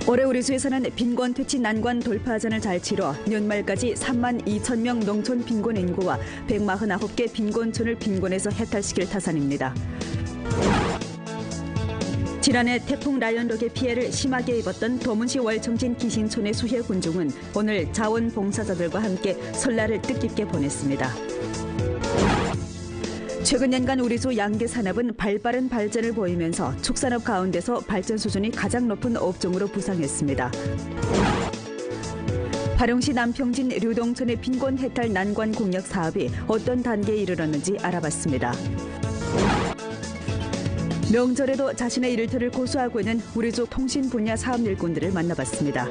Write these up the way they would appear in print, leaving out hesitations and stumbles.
올해 우리수에서는 빈곤 퇴치 난관 돌파전을 잘 치러 연말까지 3만 2천 명 농촌 빈곤 인구와 149개 빈곤촌을 빈곤에서 해탈시킬 타산입니다. 지난해 태풍 라이언독의 피해를 심하게 입었던 도문시 월청진 기신촌의 수혜 군중은 오늘 자원봉사자들과 함께 설날을 뜻깊게 보냈습니다. 최근 년간 우리수 양계 산업은 발빠른 발전을 보이면서 축산업 가운데서 발전 수준이 가장 높은 업종으로 부상했습니다. 화룡시 남평진 류동천의 빈곤 해탈 난관 공약 사업이 어떤 단계에 이르렀는지 알아봤습니다. 명절에도 자신의 일터를 고수하고 있는 우리족 통신 분야 사업 일꾼들을 만나봤습니다.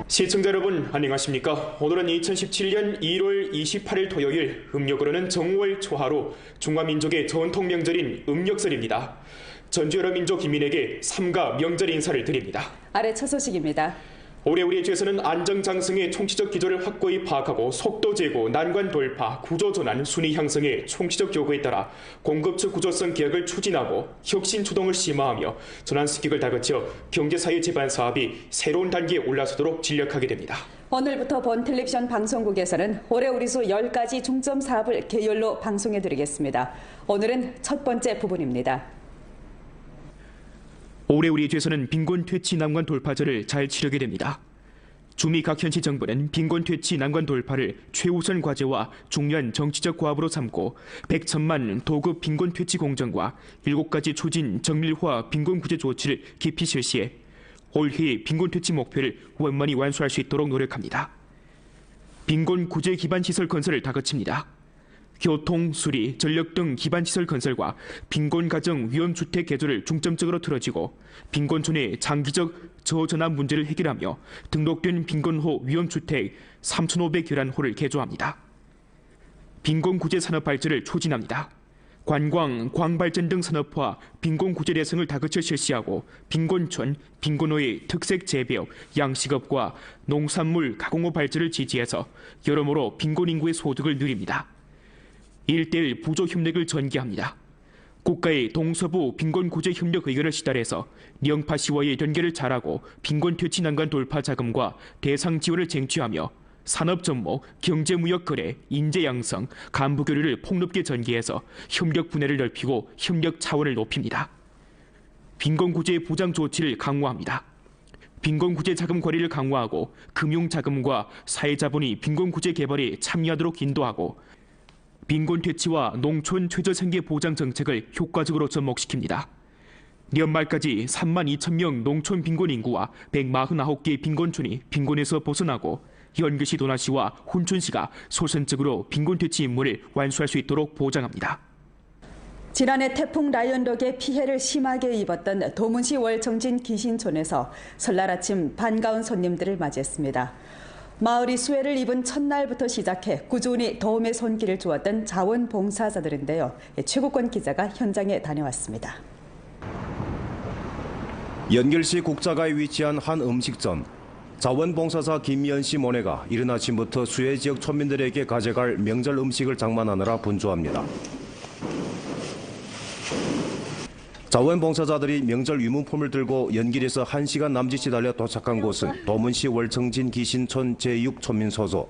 시청자 여러분 안녕하십니까? 오늘은 2017년 1월 28일 토요일, 음력으로는 정월 초하루, 중화민족의 전통 명절인 음력설입니다. 전주 여러 민족 기민에게 삼가 명절 인사를 드립니다. 아래 첫 소식입니다. 올해 우리 주에서는 안정장성의 총체적 기조를 확고히 파악하고 속도 제고, 난관 돌파, 구조 전환, 순위 향상의 총체적 요구에 따라 공급처 구조성 개혁을 추진하고 혁신 추동을 심화하며 전환 습격을 다그쳐 경제사회 제반 사업이 새로운 단계에 올라서도록 진력하게 됩니다. 오늘부터 본 텔레비전 방송국에서는 올해 우리수 10가지 중점 사업을 계열로 방송해드리겠습니다. 오늘은 첫 번째 부분입니다. 올해 우리 주에서는 빈곤 퇴치 난관 돌파전을 잘 치르게 됩니다. 주미 각 현시 정부는 빈곤 퇴치 난관 돌파를 최우선 과제와 중요한 정치적 과업으로 삼고 100천만 도급 빈곤 퇴치 공정과 7가지 추진 정밀화 빈곤 구제 조치를 깊이 실시해 올해 빈곤 퇴치 목표를 원만히 완수할 수 있도록 노력합니다. 빈곤 구제 기반 시설 건설을 다그칩니다. 교통, 수리, 전력 등 기반시설 건설과 빈곤 가정 위험주택 개조를 중점적으로 틀어지고 빈곤촌의 장기적 저전환 문제를 해결하며 등록된 빈곤호 위험주택 3,500여란호를 개조합니다. 빈곤 구제 산업 발전을 촉진합니다. 관광, 광발전 등 산업화, 빈곤 구제 대상을 다그쳐 실시하고 빈곤촌, 빈곤호의 특색 재배업, 양식업과 농산물 가공업 발전을 지지해서 여러모로 빈곤 인구의 소득을 늘립니다. 1:1 부조 협력을 전개합니다. 국가의 동서부 빈곤 구제 협력 의견을 시달해서 영파시와의 연계를 잘하고 빈곤 퇴치 난관 돌파 자금과 대상 지원을 쟁취하며 산업 접목, 경제무역 거래, 인재 양성, 간부 교류를 폭넓게 전개해서 협력 분야를 넓히고 협력 차원을 높입니다. 빈곤 구제 보장 조치를 강화합니다. 빈곤 구제 자금 관리를 강화하고 금융 자금과 사회자본이 빈곤 구제 개발에 참여하도록 인도하고 빈곤 퇴치와 농촌 최저 생계 보장 정책을 효과적으로 접목시킵니다. 연말까지 3만 2천 명 농촌 빈곤 인구와 149개 빈곤촌이 빈곤에서 벗어나고 연계시 도나시와 훈춘시가 소선적으로 빈곤 퇴치 임무를 완수할 수 있도록 보장합니다. 지난해 태풍 라이언독의 피해를 심하게 입었던 도문시 월청진 기신촌에서 설날 아침 반가운 손님들을 맞이했습니다. 마을이 수해를 입은 첫날부터 시작해 꾸준히 도움의 손길을 주었던 자원봉사자들인데요. 최국권 기자가 현장에 다녀왔습니다. 연결시 국자가에 위치한 한 음식점. 자원봉사자 김미연 씨 모네가 이른 아침부터 수해 지역村민들에게 가져갈 명절 음식을 장만하느라 분주합니다. 자원봉사자들이 명절 유문품을 들고 연길에서 1시간 남짓이 달려 도착한 곳은 도문시 월청진 기신촌 제6촌민소속.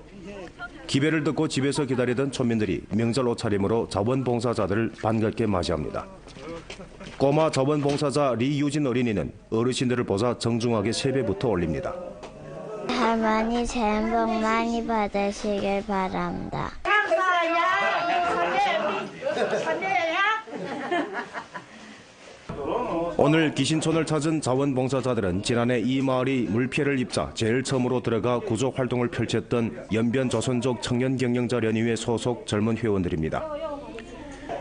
기배를 듣고 집에서 기다리던 촌민들이 명절 옷차림으로 자원봉사자들을 반갑게 맞이합니다. 꼬마 자원봉사자 리유진 어린이는 어르신들을 보자 정중하게 세배부터 올립니다. 할머니 새해 복 많이 받으시길 바랍니다. 오늘 기신촌을 찾은 자원봉사자들은 지난해 이 마을이 물피해를 입자 제일 처음으로 들어가 구조 활동을 펼쳤던 연변조선족 청년경영자연의회 소속 젊은 회원들입니다.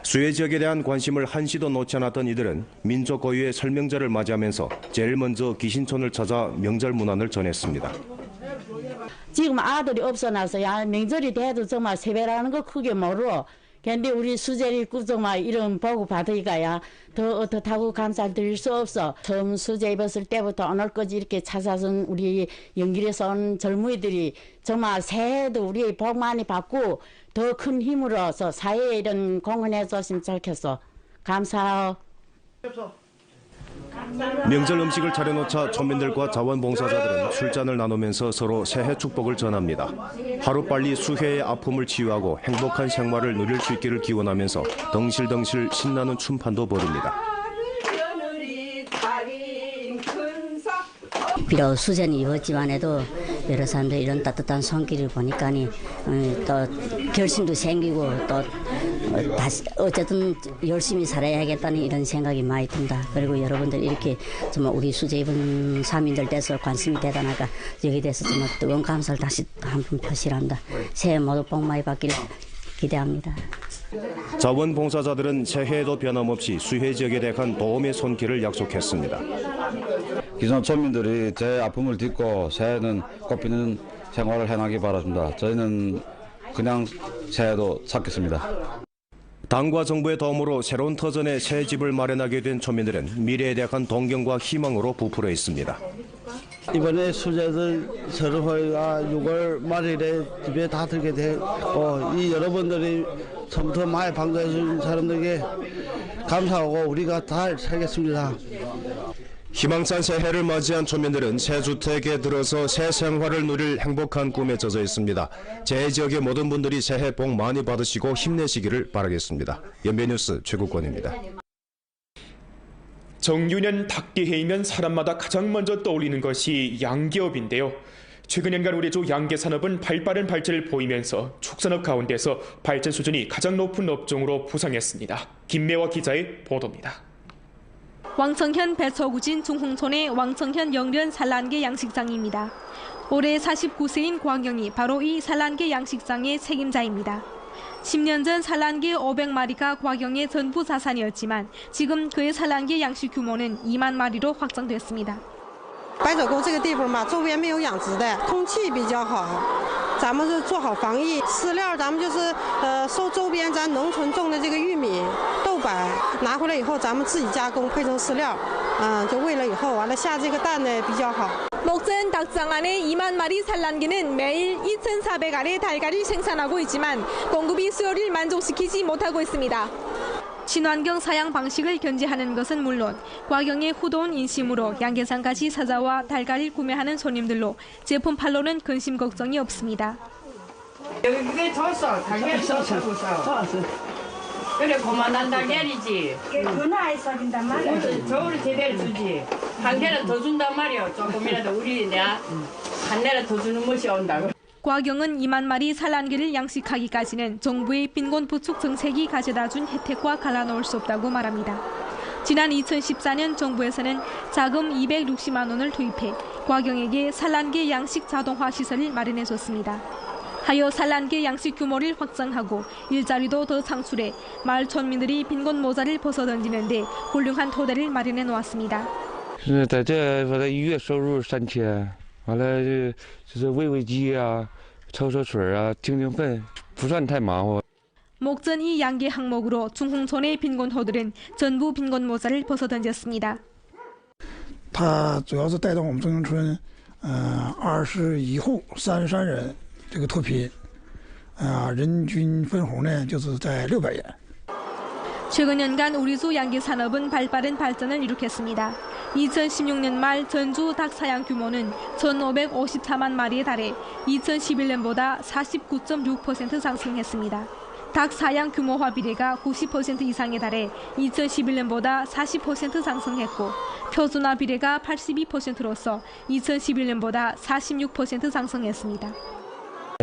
수해 지역에 대한 관심을 한시도 놓지 않았던 이들은 민족 고유의 설명절을 맞이하면서 제일 먼저 기신촌을 찾아 명절 문안을 전했습니다. 지금 아들이 없어나서 명절이 돼도 정말 세배라는 거 크게 모르고 근데 우리 수제리 정말 이런 보고 받으니까야 더 어떻다고 감사드릴 수 없어. 처음 수제 입었을 때부터 오늘까지 이렇게 찾아서 우리 연길에서 온 젊은이들이 정말 새해도 우리 복 많이 받고 더 큰 힘으로서 사회에 이런 공헌해 줬으면 좋겠어. 감사해요. 명절 음식을 차려놓자 촌민들과 자원봉사자들은 술잔을 나누면서 서로 새해 축복을 전합니다. 하루빨리 수해의 아픔을 치유하고 행복한 생활을 누릴 수 있기를 기원하면서 덩실덩실 신나는 춤판도 벌입니다. 비록 수전이 입었지만해도 여러 사람들 이런 따뜻한 손길을 보니까 또 결심도 생기고 또 다시 어쨌든 열심히 살아야겠다는 이런 생각이 많이 든다. 그리고 여러분들 이렇게 정말 우리 수제 입은 사민들 대해서 관심이 대단하니까 여기에 대해서 정말 뜨거운 감사를 다시 한번 표시한다. 새해 모두 복 많이 받기를 기대합니다. 자원봉사자들은 새해에도 변함없이 수해 지역에 대한 도움의 손길을 약속했습니다. 기존村민들이 제 아픔을 딛고 새해는 꽃피는 생활을 해나기 바랍니다. 저희는 그냥 새해도 찾겠습니다. 당과 정부의 도움으로 새로운 터전에 새 집을 마련하게 된 촌민들은 미래에 대한 동경과 희망으로 부풀어 있습니다. 이번에 수제들 서르호가 6월 말일에 집에 다 들게 되고 이 여러분들이 처음부터 많이 방문해 주신 사람들에게 감사하고 우리가 잘 살겠습니다. 희망찬 새해를 맞이한 촌민들은 새 주택에 들어서 새 생활을 누릴 행복한 꿈에 젖어 있습니다. 제 지역의 모든 분들이 새해 복 많이 받으시고 힘내시기를 바라겠습니다. 연변뉴스 최국권입니다. 정유년 닭게해이면 사람마다 가장 먼저 떠올리는 것이 양기업인데요. 최근 연간 우리 주 양계 산업은 발빠른 발전을 보이면서 축산업 가운데서 발전 수준이 가장 높은 업종으로 부상했습니다. 김매화 기자의 보도입니다. 왕청현 배서구진 중흥촌의 왕청현 영련 산란계 양식장입니다. 올해 49세인 광영이 바로 이 산란계 양식장의 책임자입니다. 10년 전 산란계 500마리가 광영의 전부 자산이었지만 지금 그의 산란계 양식 규모는 2만 마리로 확장됐습니다. 白者沟这个地方嘛，周边没有养殖的，空气比较好，咱们是做好防疫。饲料咱们就是收周边咱农村种的这个玉米、豆白，拿回来以后咱们自己加工配成饲料，就喂了以后完了下这个蛋呢比较好。 목전 닭장 안에 2만 마리 산란계는 매일 2,400알의 달걀을 생산하고 있지만 공급이 수요를 만족시키지 못하고 있습니다. 친환경 사양 방식을 견지하는 것은 물론 과경의 후돈 인심으로 양계장까지 찾아와 달걀을 구매하는 손님들로 제품 판로는 근심 걱정이 없습니다. 여기 줬어. 달걀이 줬어. 그래 고만한 달걀이지. 그나에 썰인단 말이야. 저울을 제대로 주지. 한 개는 더 준단 말이야. 조금이라도 우리 내가 한 개를 더 주는 것이 온다고. 과경은 2만 마리 산란계를 양식하기까지는 정부의 빈곤 부축 정책이 가져다준 혜택과 갈라놓을 수 없다고 말합니다. 지난 2014년 정부에서는 자금 260만 원을 투입해 과경에게 산란계 양식 자동화 시설을 마련해줬습니다. 하여 산란계 양식 규모를 확장하고 일자리도 더 창출해 마을 촌민들이 빈곤 모자를 벗어던지는 데 훌륭한 토대를 마련해 놓았습니다. 在这我的一月收入3000，完了就是喂喂鸡啊、抽抽水啊、清清粪，不算太忙活。 목전 이 양계 항목으로 중흥촌의 빈곤호들은 전부 빈곤 모자를 벗어던졌습니다. 它主要是带动我们中营村21户33人这个脱贫，人均分红呢就是在600元。 최근 연간 우리주 양계 산업은 발빠른 발전을 이룩했습니다. 2016년 말 전주 닭 사양 규모는 1,554만 마리에 달해 2011년보다 49.6% 상승했습니다. 닭 사양 규모화 비례가 90% 이상에 달해 2011년보다 40% 상승했고 표준화 비례가 82%로서 2011년보다 46% 상승했습니다.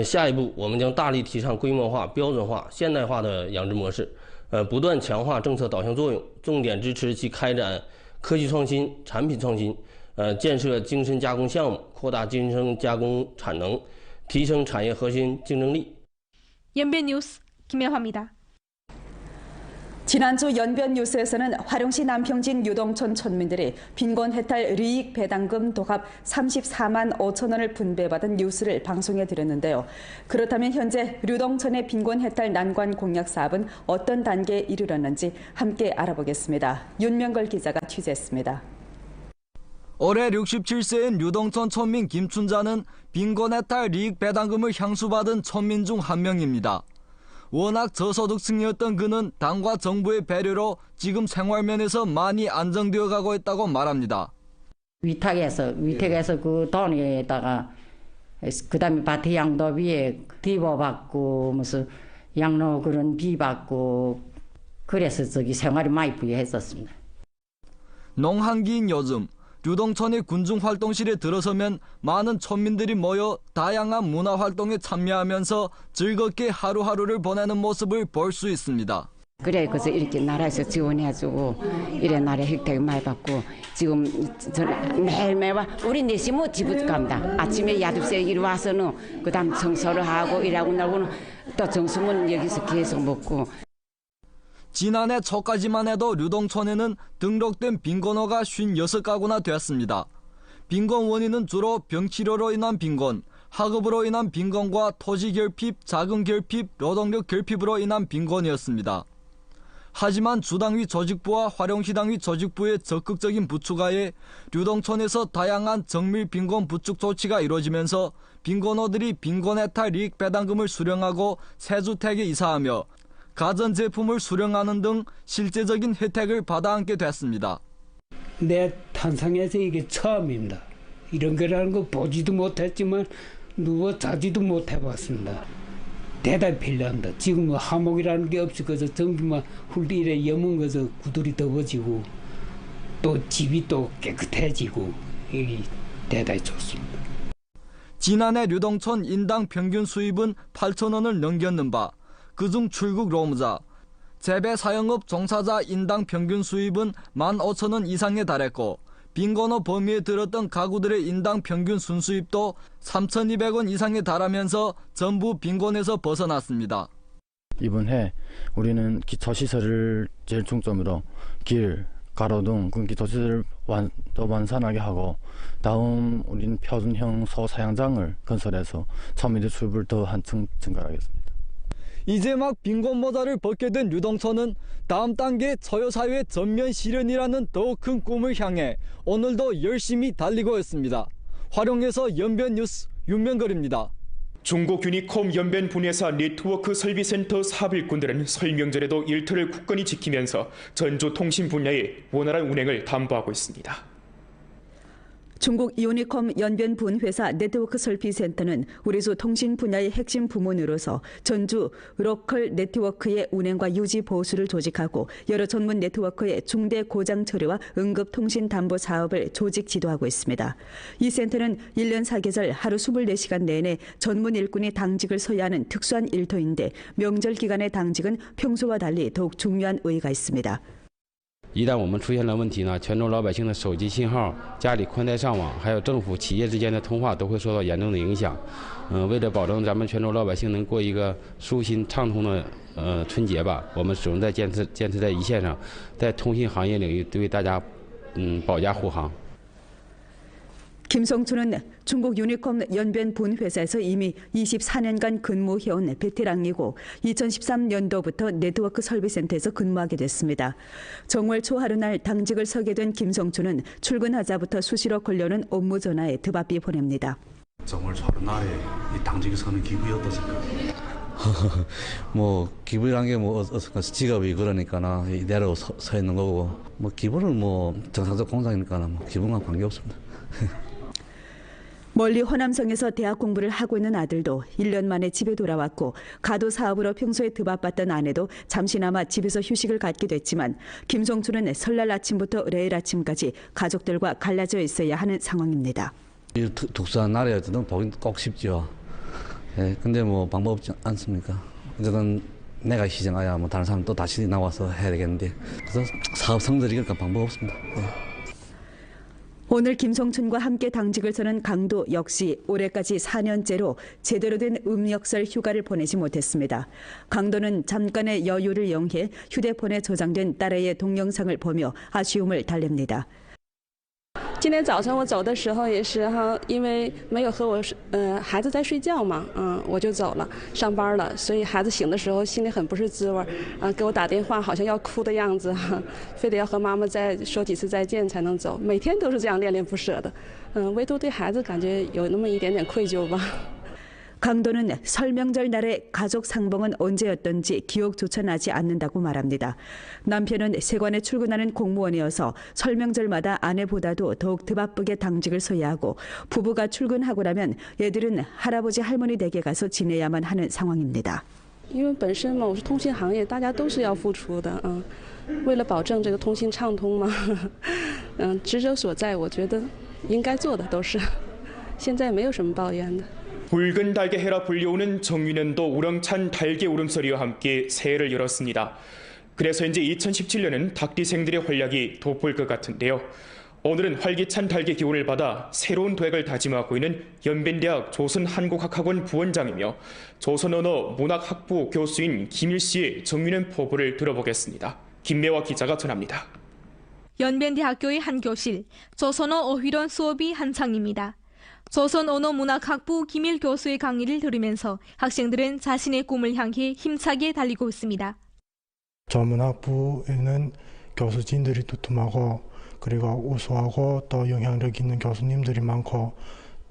下一步，我们将大力提倡规模化、标准化、现代化的养殖模式，不断强化政策导向作用，重点支持其开展科技创新、产品创新，建设精深加工项目，扩大精深加工产能，提升产业核心竞争力。 연변뉴스 김혜화입니다. 지난주 연변뉴스에서는 화룡시 남평진 유동촌 촌민들이 빈곤 해탈 리익 배당금 도합 34만 5천 원을 분배받은 뉴스를 방송해 드렸는데요. 그렇다면 현재 유동촌의 빈곤 해탈 난관 공약 사업은 어떤 단계에 이르렀는지 함께 알아보겠습니다. 윤명걸 기자가 취재했습니다. 올해 67세인 유동촌 촌민 김춘자는 빈곤 해탈 리익 배당금을 향수받은 촌민 중 한 명입니다. 워낙 저소득층이었던 그는 당과 정부의 배려로 지금 생활면에서 많이 안정되어 가고 있다고 말합니다. 위탁에서 그 돈에다가 그다음에 밭에 양도비에 디보 받고 무슨 양로 그런 비 받고 그래서 생활이 많이 부유했었습니다. 농한기인 요즘 류동천의 군중활동실에 들어서면 많은 촌민들이 모여 다양한 문화활동에 참여하면서 즐겁게 하루하루를 보내는 모습을 볼 수 있습니다. 그래 그래서 이렇게 나라에서 지원해주고 이래 나라 혜택 많이 받고 지금 매일매일 우리 넷이 뭐 집을 갑니다. 아침에 야두새 이리 와서는 그다음 청소를 하고 일하고 나고는 또 정수문 여기서 계속 먹고. 지난해 초까지만 해도 류동촌에는 등록된 빈곤호가 56가구나 되었습니다. 빈곤 원인은 주로 병치료로 인한 빈곤, 학업으로 인한 빈곤과 토지 결핍, 자금 결핍, 노동력 결핍으로 인한 빈곤이었습니다. 하지만 주당위 조직부와 화룡시당위 조직부의 적극적인 부추가에 류동촌에서 다양한 정밀 빈곤 부축 조치가 이루어지면서 빈곤호들이 빈곤해탈 이익 배당금을 수령하고 새 주택에 이사하며 가전제품을 수령하는 등 실제적인 혜택을 받아안게 됐습니다. 내 탄생에서 이게 처음입니다. 이런 거라는 거 보지도 못했지만 누워 자지도 못해봤습니다. 대단히 편리합니다. 지금 하목이라는 게 없이 그저 전기만 훌리에 여문 거서 구들이 더워지고 또 집이 또 깨끗해지고 이게 대단히 좋습니다. 지난해 류동촌 인당 평균 수입은 8,000원을 넘겼는 바 그중 출국 노무자, 재배 사용업 종사자 인당 평균 수입은 15,000원 이상에 달했고 빈곤호 범위에 들었던 가구들의 인당 평균 순수입도 3,200원 이상에 달하면서 전부 빈곤에서 벗어났습니다. 이번 해 우리는 기초시설을 제일 중점으로 길, 가로등 그런 기초시설을 더 완산하게 하고 다음 우리는 표준형 소사양장을 건설해서 서민들 수입을 더 한층 증가하겠습니다. 이제 막 빈곤 모자를 벗게 된 류동천은 다음 단계 처녀사회 전면 실현이라는 더 큰 꿈을 향해 오늘도 열심히 달리고 있습니다. 화룡에서 연변뉴스 윤명걸입니다. 중국 유니콤 연변 분해사 네트워크 설비센터 사업 일꾼들은 설 명절에도 일터를 굳건히 지키면서 전주 통신 분야의 원활한 운행을 담보하고 있습니다. 중국 유니콤 연변 분회사 네트워크 설비센터는 우리수 통신 분야의 핵심 부문으로서 전주 로컬 네트워크의 운행과 유지 보수를 조직하고 여러 전문 네트워크의 중대 고장 처리와 응급 통신 담보 사업을 조직 지도하고 있습니다. 이 센터는 1년 4계절 하루 24시간 내내 전문 일꾼이 당직을 서야 하는 특수한 일터인데 명절 기간의 당직은 평소와 달리 더욱 중요한 의의가 있습니다. 一旦我们出现了问题呢，泉州老百姓的手机信号、家里宽带上网，还有政府企业之间的通话都会受到严重的影响。为了保证咱们泉州老百姓能过一个舒心畅通的春节吧，我们始终在坚持在一线上，在通信行业领域对大家保驾护航。 김성춘은 중국 유니콤 연변 분회사에서 이미 24년간 근무해온 베테랑이고 2013년도부터 네트워크 설비센터에서 근무하게 됐습니다. 정월 초하루날 당직을 서게 된 김성춘은 출근하자부터 수시로 걸려오는 업무 전화에 드바삐 보냅니다. 정월 초하루날에 이 당직을 서는 기분이 어떠십니까? 뭐 기분이란 게 뭐 직업이 그러니까나 이대로 서 있는 거고 뭐 기분은 뭐 정상적 공장이니까나 뭐 기분과 관계 없습니다. 멀리 호남성에서 대학 공부를 하고 있는 아들도 1년 만에 집에 돌아왔고 가도 사업으로 평소에 드바빴던 아내도 잠시나마 집에서 휴식을 갖게 됐지만 김성춘은 설날 아침부터 내일 아침까지 가족들과 갈라져 있어야 하는 상황입니다. 이 특수한 날이어도 보긴 꼭 쉽죠. 예, 근데 뭐 방법 없지 않습니까? 어쨌든 내가 희생해야 뭐 다른 사람 또 다시 나와서 해야 되겠는데 그래서 사업 성들이니까 방법 없습니다. 예. 오늘 김성춘과 함께 당직을 서는 강도 역시 올해까지 4년째로 제대로 된 음력설 휴가를 보내지 못했습니다. 강도는 잠깐의 여유를 영해 휴대폰에 저장된 딸의 동영상을 보며 아쉬움을 달랩니다. 今天早上我走的时候也是哈，因为没有和我孩子在睡觉嘛，我就走了，上班了，所以孩子醒的时候心里很不是滋味，给我打电话好像要哭的样子，非得要和妈妈再说几次再见才能走，每天都是这样恋恋不舍的，唯独对孩子感觉有那么一点点愧疚吧。 강도는 설명절 날의 가족 상봉은 언제였던지 기억조차 나지 않는다고 말합니다. 남편은 세관에 출근하는 공무원이어서 설명절마다 아내보다도 더욱 드바쁘게 당직을 서야 하고 부부가 출근하고 나면 얘들은 할아버지 할머니 댁에 가서 지내야만 하는 상황입니다. 因为本身嘛，我是通信行业，大家都是要付出的，为了保证这个通信畅通嘛，职责所在，我觉得应该做的都是，现在没有什么抱怨的。 붉은 달게 해라 불려오는 정유년도 우렁찬 달게 울음소리와 함께 새해를 열었습니다. 그래서 이제 2017년은 닭띠생들의 활약이 돋보일 것 같은데요. 오늘은 활기찬 달게 기운을 받아 새로운 도약을 다짐하고 있는 연변대학 조선한국학학원 부원장이며 조선언어 문학학부 교수인 김일 씨의 정유년 포부를 들어보겠습니다. 김매화 기자가 전합니다. 연변대학교의 한 교실, 조선어 어휘론 수업이 한창입니다. 조선언어문학학부 김일 교수의 강의를 들으면서 학생들은 자신의 꿈을 향해 힘차게 달리고 있습니다. 전문학부에는 교수진들이 두툼하고 그리고 우수하고 또 영향력 있는 교수님들이 많고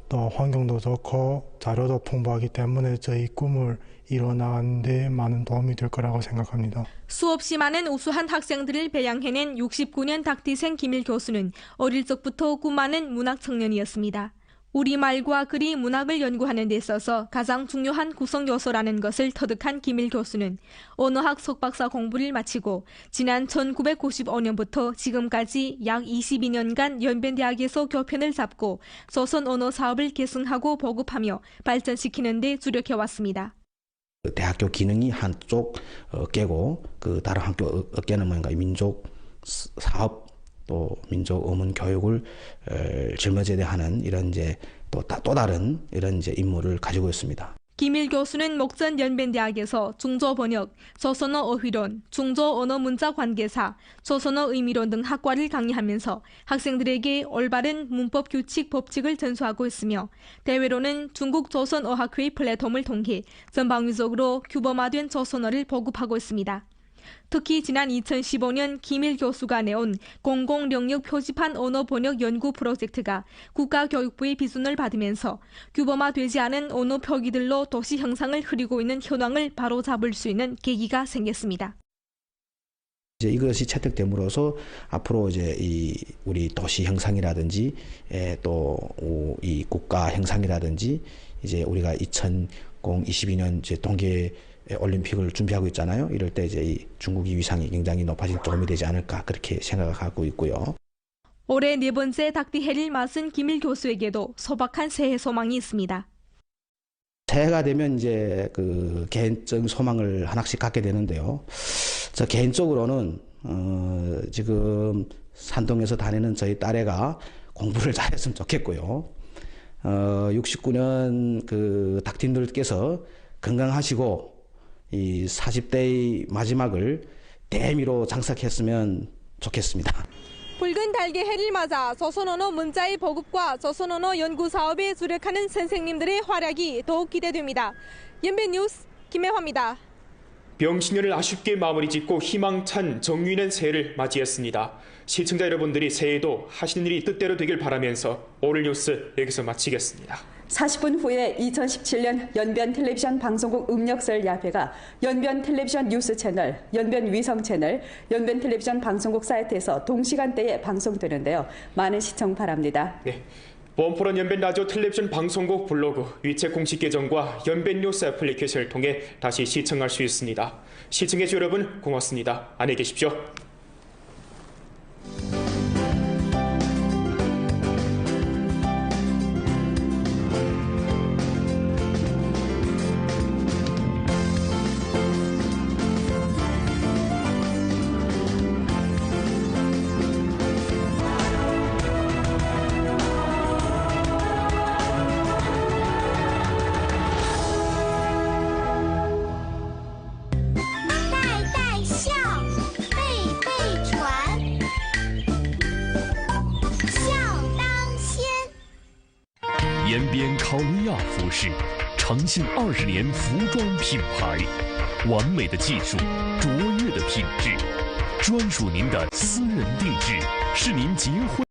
또 환경도 좋고 자료도 풍부하기 때문에 저희 꿈을 이뤄나가는 데 많은 도움이 될 거라고 생각합니다. 수없이 많은 우수한 학생들을 배양해낸 69년 닭띠생 김일 교수는 어릴 적부터 꿈 많은 문학 청년이었습니다. 우리말과 글이 문학을 연구하는 데 있어서 가장 중요한 구성 요소라는 것을 터득한 김일 교수는 언어학 석박사 공부를 마치고 지난 1995년부터 지금까지 약 22년간 연변대학에서 교편을 잡고 조선 언어 사업을 계승하고 보급하며 발전시키는 데 주력해왔습니다. 대학교 기능이 한쪽 깨고 그 다른 학교 어깨는 뭔가 민족 사업 또 민족 어문 교육을 짊어져야 하는 이런 이제 또 다른 이런 이제 임무를 가지고 있습니다. 김일 교수는 목전 연변대학에서 중조 번역, 조선어 어휘론, 중조 언어 문자 관계사, 조선어 의미론 등 학과를 강의하면서 학생들에게 올바른 문법 규칙 법칙을 전수하고 있으며 대외로는 중국 조선어학회의 플랫폼을 통해 전방위적으로 규범화된 조선어를 보급하고 있습니다. 특히 지난 2015년 김일 교수가 내온 공공영역 표지판 언어 번역 연구 프로젝트가 국가교육부의 비준을 받으면서 규범화되지 않은 언어 표기들로 도시 형상을 흐리고 있는 현황을 바로잡을 수 있는 계기가 생겼습니다. 이제 이것이 채택됨으로써 앞으로 이제 우리 도시 형상이라든지 또 이 국가 형상이라든지 이제 우리가 2022년 이제 동계 올림픽을 준비하고 있잖아요. 이럴 때 이제 이 중국의 위상이 굉장히 높아진 도움이 되지 않을까 그렇게 생각하고 있고요. 올해 네 번째 닭띠해를 맞은 김일 교수에게도 소박한 새해 소망이 있습니다. 새해가 되면 이제 그 개인적 소망을 하나씩 갖게 되는데요. 저 개인적으로는 지금 산동에서 다니는 저희 딸애가 공부를 잘했으면 좋겠고요. 69년 그 닭띠들께서 건강하시고 이 40대의 마지막을 대미로 장착했으면 좋겠습니다. 붉은 달게 해를 맞아 조선언어 문자의 보급과 조선언어 연구 사업에 주력하는 선생님들의 활약이 더욱 기대됩니다. 연변 뉴스 김혜화입니다. 병신년을 아쉽게 마무리 짓고 희망찬 정유년 새해를 맞이했습니다. 시청자 여러분들이 새해에도 하시는 일이 뜻대로 되길 바라면서 오늘 뉴스 여기서 마치겠습니다. 40분 후에 2017년 연변 텔레비전 방송국 음력설 야회가 연변 텔레비전 뉴스 채널, 연변 위성 채널, 연변 텔레비전 방송국 사이트에서 동시간대에 방송되는데요. 많은 시청 바랍니다. 네. 뻔뻔한 연변 라디오 텔레비전 방송국 블로그, 위챗 공식 계정과 연변 뉴스 애플리케이션을 통해 다시 시청할 수 있습니다. 시청해주신 여러분 고맙습니다. 안녕히 계십시오.延边考利亚服饰，长信20年服装品牌，完美的技术，卓越的品质，专属您的私人定制，是您结婚。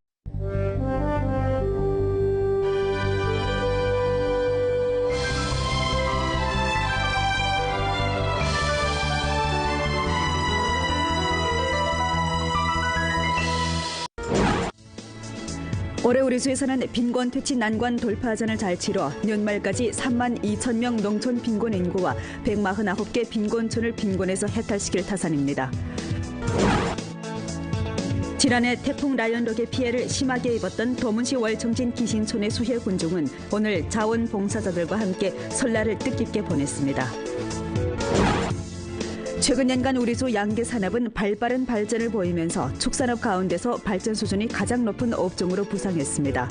올해 우리수에서는 빈곤 퇴치 난관 돌파전을 잘 치러 연말까지 3만 2천 명 농촌 빈곤 인구와 149개 빈곤촌을 빈곤에서 해탈시킬 타산입니다. 지난해 태풍 라연독의 피해를 심하게 입었던 도문시 월청진 기신촌의 수혜 군중은 오늘 자원봉사자들과 함께 설날을 뜻깊게 보냈습니다. 최근 년간 우리수 양계 산업은 발빠른 발전을 보이면서 축산업 가운데서 발전 수준이 가장 높은 업종으로 부상했습니다.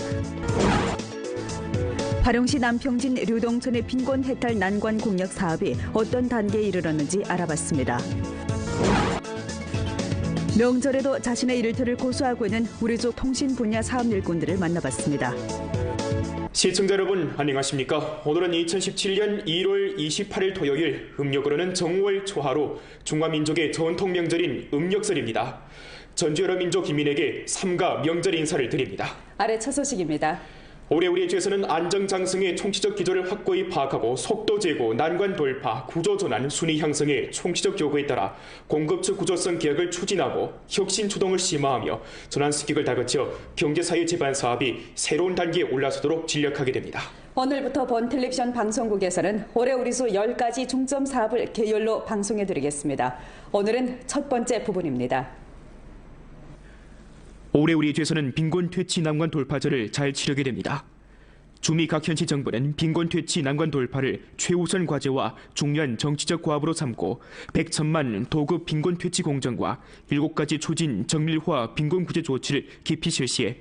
화룡시 남평진 류동촌의 빈곤 해탈 난관 공약 사업이 어떤 단계에 이르렀는지 알아봤습니다. 명절에도 자신의 일터를 고수하고 있는 우리족 통신 분야 사업 일꾼들을 만나봤습니다. 시청자 여러분 안녕하십니까? 오늘은 2017년 1월 28일 토요일, 음력으로는 정월 초하루, 중화민족의 전통 명절인 음력설입니다. 전주 여러 민족 기민에게 삼가 명절 인사를 드립니다. 아래 첫 소식입니다. 올해 우리 주에서는 안정장성의 총체적 기조를 확고히 파악하고 속도 제고, 난관 돌파, 구조 전환, 순위 향상의 총체적 요구에 따라 공급처 구조성 개혁을 추진하고 혁신 추동을 심화하며 전환 습격을 다그쳐 경제사회 제반 사업이 새로운 단계에 올라서도록 진력하게 됩니다. 오늘부터 본 텔레비전 방송국에서는 올해 우리수 10가지 중점 사업을 계열로 방송해드리겠습니다. 오늘은 첫 번째 부분입니다. 올해 우리 주에서는 빈곤 퇴치 난관 돌파전을 잘 치르게 됩니다. 주미 각 현시 정부는 빈곤 퇴치 난관 돌파를 최우선 과제와 중요한 정치적 과업으로 삼고 100천만 도급 빈곤 퇴치 공정과 7가지 추진 정밀화 빈곤 구제 조치를 깊이 실시해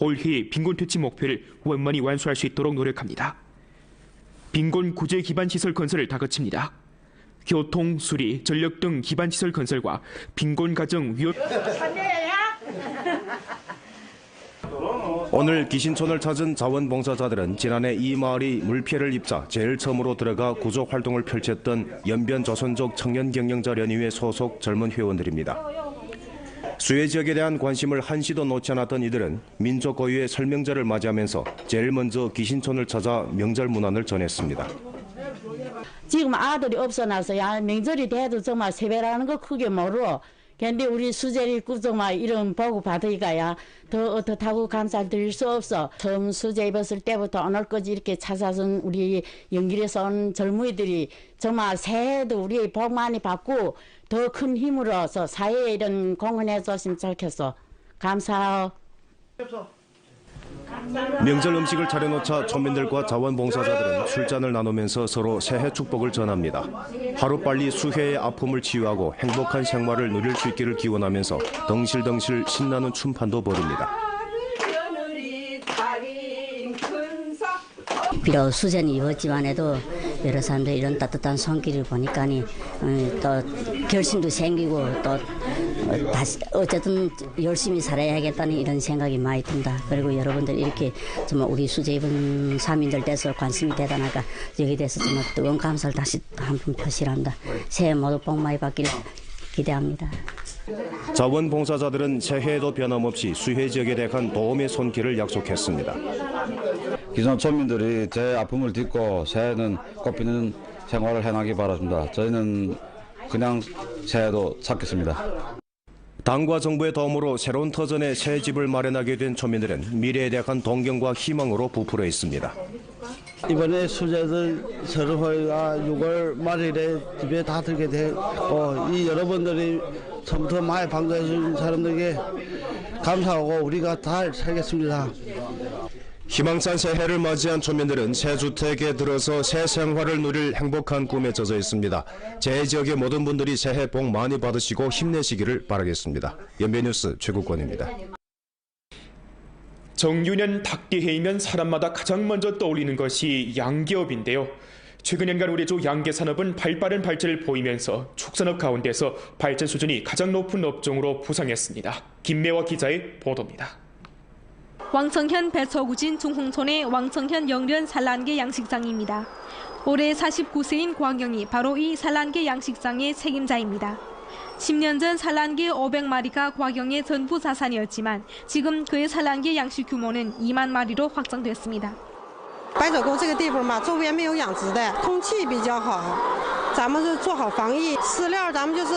올해의 빈곤 퇴치 목표를 원만히 완수할 수 있도록 노력합니다. 빈곤 구제 기반 시설 건설을 다그칩니다. 교통, 수리, 전력 등 기반 시설 건설과 빈곤 가정 위협 오늘 기신촌을 찾은 자원봉사자들은 지난해 이 마을이 물피해를 입자 제일 처음으로 들어가 구조 활동을 펼쳤던 연변조선족 청년경영자연의회 소속 젊은 회원들입니다. 수해 지역에 대한 관심을 한시도 놓지 않았던 이들은 민족 고유의 설명절을 맞이하면서 제일 먼저 기신촌을 찾아 명절 문안을 전했습니다. 지금 아들이 없어나서 명절이 돼도 정말 세배라는 거 크게 모르고 근데 우리 수제리 정말 이런 보고 받으니까야 더 어떻다고 감사드릴 수 없어. 처음 수제 입었을 때부터 오늘까지 이렇게 찾아선 우리 연길에서 온 젊은이들이 정말 새해도 우리 복 많이 받고 더 큰 힘으로서 사회에 이런 공헌해 줬으면 좋겠어. 감사해요. 명절 음식을 차려놓자 촌민들과 자원봉사자들은 술잔을 나누면서 서로 새해 축복을 전합니다. 하루빨리 수해의 아픔을 치유하고 행복한 생활을 누릴 수 있기를 기원하면서 덩실덩실 신나는 춤판도 벌입니다. 비록 수전이 입었지만 여러 사람들 이런 따뜻한 손길을 보니까 또 결심도 생기고 또 다시 어쨌든 열심히 살아야겠다는 이런 생각이 많이 든다. 그리고 여러분들 이렇게 정말 우리 수제 입은 사민들 대해서 관심이 대단하니까 여기에 대해서 정말 뜨거운 감사를 다시 한 번 표시한다. 새해 모두 복 많이 받기를 기대합니다. 자원봉사자들은 새해에도 변함없이 수해 지역에 대한 도움의 손길을 약속했습니다. 기존村민들이 제 아픔을 딛고 새해는 꽃피는 생활을 해나가기 바랍니다. 저희는 그냥 새해도 찾겠습니다. 당과 정부의 도움으로 새로운 터전에 새 집을 마련하게 된 촌민들은 미래에 대한 동경과 희망으로 부풀어 있습니다. 이번에 수제들 서로가 6월 말일에 집에 다 들게 되고 이 여러분들이 처음부터 많이 방문해 주신 사람들에게 감사하고 우리가 잘 살겠습니다. 희망찬 새해를 맞이한 촌민들은 새 주택에 들어서 새 생활을 누릴 행복한 꿈에 젖어 있습니다. 제 지역의 모든 분들이 새해 복 많이 받으시고 힘내시기를 바라겠습니다. 연변뉴스 최국권입니다. 정유년 닭띠해이면 사람마다 가장 먼저 떠올리는 것이 양기업인데요. 최근 연간 우리 주 양계 산업은 발빠른 발전을 보이면서 축산업 가운데서 발전 수준이 가장 높은 업종으로 부상했습니다. 김매화 기자의 보도입니다. 왕청현 배서구진 중홍촌의 왕청현 영련 산란계 양식장입니다. 올해 49세인 광영이 바로 이 산란계 양식장의 책임자입니다. 10년 전 산란계 500마리가 광영의 전부 자산이었지만 지금 그의 산란계 양식 규모는 2만 마리로 확장됐습니다. 白走沟这个地方嘛，周边没有养殖的，空气比较好，咱们是做好防疫，饲料咱们就是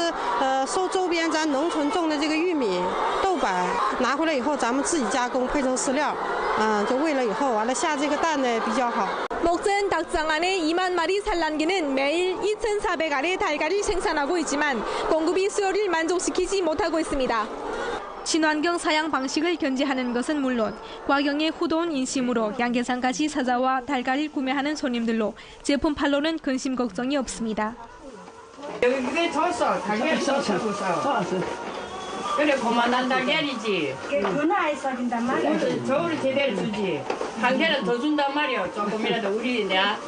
收周边咱农村种的这个玉米、豆白，拿回来以后咱们自己加工配成饲料，就喂了以后完了下这个蛋呢比较好。 목전 닭장 안에 2만 마리 산란기는 매일 2,400알의 달걀을 생산하고 있지만 공급이 수요를 만족시키지 못하고 있습니다. 친환경 사양 방식을 견지하는 것은 물론 과경의 후돈 인심으로 양계산까지 찾아와 달걀을 구매하는 손님들로 제품 판로는 근심 걱정이 없습니다. 여기 줬어. 달걀 줬어. 그래 고만한 달걀이지. 은하에 썰인단 말이야. 저울을 제대로 주지. 한 개는 더 준단 말이야. 조금이라도 우리 내가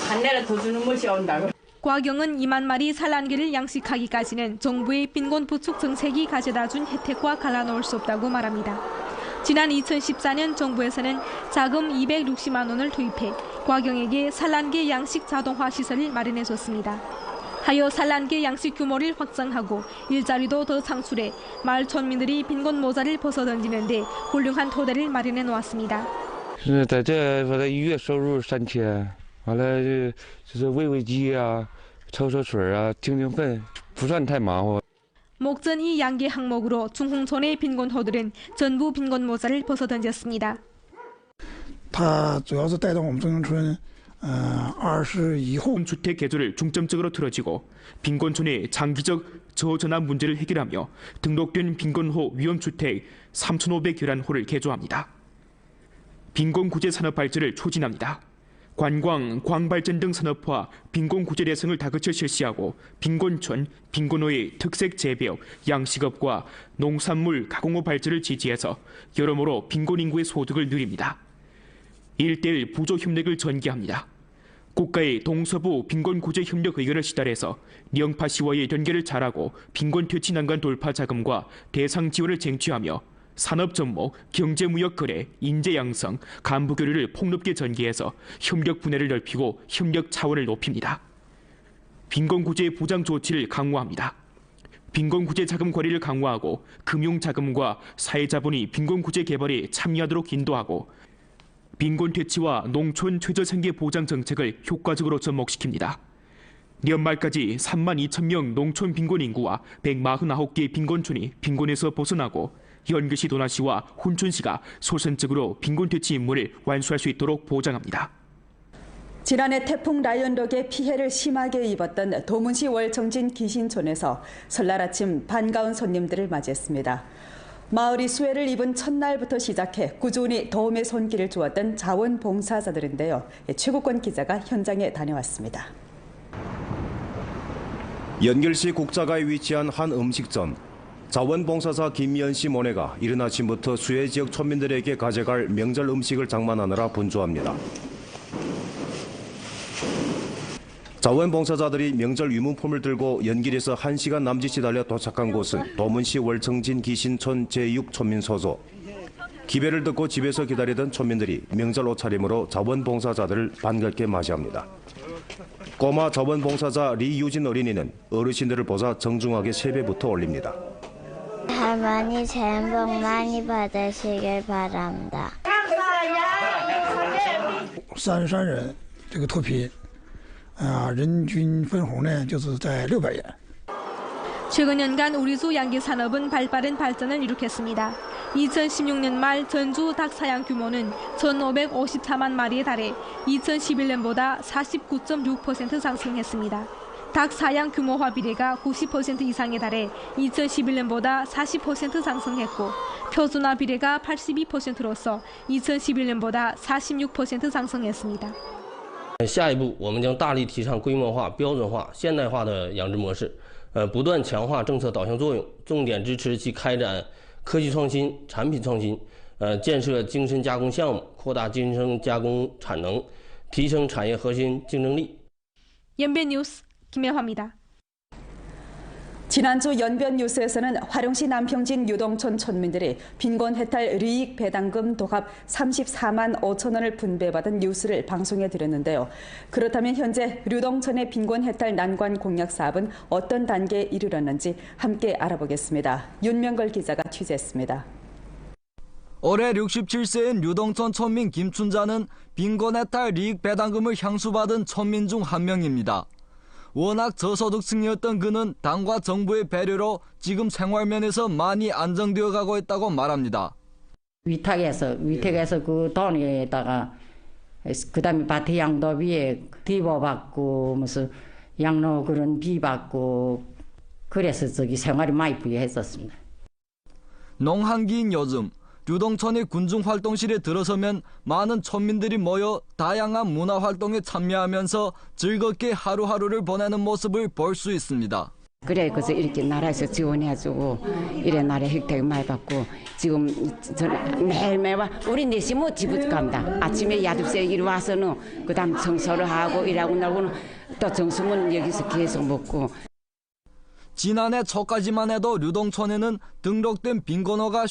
한 개를 더 주는 것이 온다고. 과경은 2만 마리 산란기를 양식하기까지는 정부의 빈곤 부축 정책이 가져다준 혜택과 갈라놓을 수 없다고 말합니다. 지난 2014년 정부에서는 자금 260만 원을 투입해 과경에게 산란기 양식 자동화 시설을 마련해줬습니다. 하여 산란기 양식 규모를 확장하고 일자리도 더 창출해 마을村民들이 빈곤 모자를 벗어던지는 데 훌륭한 토대를 마련해 놓았습니다. 在这我的月收入3000，完了就是喂喂鸡啊、抽抽水啊、清清粪，不算太忙活。 목전 이 양계 항목으로 중흥촌의 빈곤호들은 전부 빈곤 모자를 벗어던졌습니다. 它主要是带动我们中央村21户 주택 개조를 중점적으로 틀어지고 빈곤촌의 장기적 저전환 문제를 해결하며 등록된 빈곤호 위험주택 3,511호를 개조합니다. 빈곤구제 산업 발전을 촉진합니다. 관광, 광발전 등 산업화, 빈곤구제 대상을 다그쳐 실시하고 빈곤촌, 빈곤호의 특색 재배업, 양식업과 농산물 가공업 발전을 지지해서 여러모로 빈곤인구의 소득을 늘립니다. 1:1 부조협력을 전개합니다. 국가의 동서부 빈곤구제협력 의견을 시달해서 영파시와의 연계를 잘하고 빈곤퇴치 난관 돌파 자금과 대상 지원을 쟁취하며 산업전목, 경제무역거래, 인재양성, 간부교류를 폭넓게 전개해서 협력 분야를 넓히고 협력 차원을 높입니다. 빈곤구제 보장 조치를 강화합니다. 빈곤구제 자금 관리를 강화하고 금융자금과 사회자본이 빈곤구제 개발에 참여하도록 인도하고 빈곤퇴치와 농촌 최저생계 보장 정책을 효과적으로 접목시킵니다. 연말까지 32,000명 농촌 빈곤 인구와 149개 빈곤촌이 빈곤에서 벗어나고 연교시 도나시와 훈촌시가 소선적으로 빈곤퇴치 임무를 완수할 수 있도록 보장합니다. 지난해 태풍 라이언 덕에 피해를 심하게 입었던 도문시 월정진 기신촌에서 설날 아침 반가운 손님들을 맞이했습니다. 마을이 수해를 입은 첫날부터 시작해 꾸준히 도움의 손길을 주었던 자원봉사자들인데요. 최국권 기자가 현장에 다녀왔습니다. 연결시 국자가에 위치한 한 음식점. 자원봉사자 김미연 씨 모네가 이른 아침부터 수해 지역村민들에게 가져갈 명절 음식을 장만하느라 분주합니다. 자원봉사자들이 명절 위문품을 들고 연길에서 1시간 남짓이 달려 도착한 곳은 도문시 월정진 기신촌 제6촌민소소. 기배를 듣고 집에서 기다리던 촌민들이 명절 옷차림으로 자원봉사자들을 반갑게 맞이합니다. 꼬마 자원봉사자 리유진 어린이는 어르신들을 보자 정중하게 세배부터 올립니다. 할머니 새해 복 많이 받으시길 바랍니다. 33人这个脱贫，人均分红呢就是在600元。 최근 연간 우리수 양계 산업은 발빠른 발전을 이룩했습니다. 2016년 말 전주 닭 사양 규모는 1,554만 마리에 달해 2011년보다 49.6% 상승했습니다. 닭 사양 규모화 비례가 90% 이상에 달해 2011년보다 40% 상승했고 표준화 비례가 82%로서 2011년보다 46% 상승했습니다. 下一步，我们将大力提倡规模化、标准化、现代化的养殖模式，不断强化政策导向作用，重点支持其开展科技创新、产品创新，建设精深加工项目，扩大精深加工产能，提升产业核心竞争力。 연변 뉴스 김혜화입니다. 지난주 연변 뉴스에서는 화룡시 남평진 유동촌 촌민들이 빈곤 해탈 리익 배당금 도합 34만 5천 원을 분배받은 뉴스를 방송해 드렸는데요. 그렇다면 현재 유동촌의 빈곤 해탈 난관 공약 사업은 어떤 단계에 이르렀는지 함께 알아보겠습니다. 윤명걸 기자가 취재했습니다. 올해 67세인 유동촌 촌민 김춘자는 빈곤 해탈 리익 배당금을 향수받은 촌민 중 한 명입니다. 워낙 저소득층이었던 그는 당과 정부의 배려로 지금 생활면에서 많이 안정되어 가고 있다고 말합니다. 위탁에서 그 돈에다가 그다음에 밭에 양도비에 디보 받고 무슨 양로 그런 비 받고 그래서 생활이 많이 부유했었습니다. 농한기인 요즘 류동천이 군중활동실에 들어서면 많은 촌민들이 모여 다양한 문화활동에 참여하면서 즐겁게 하루하루를 보내는 모습을 볼 수 있습니다. 그래 그래서 이렇게 나라에서 지원해주고 이래 나라 혜택 많이 받고 지금 매일매일 우리 4시 뭐 집을 갑니다. 아침에 야습새 이리 와서는 그다음 청소를 하고 일하고 나고는 또 점심은 여기서 계속 먹고. 지난해 초까지만 해도 류동촌에는 등록된 빈곤어가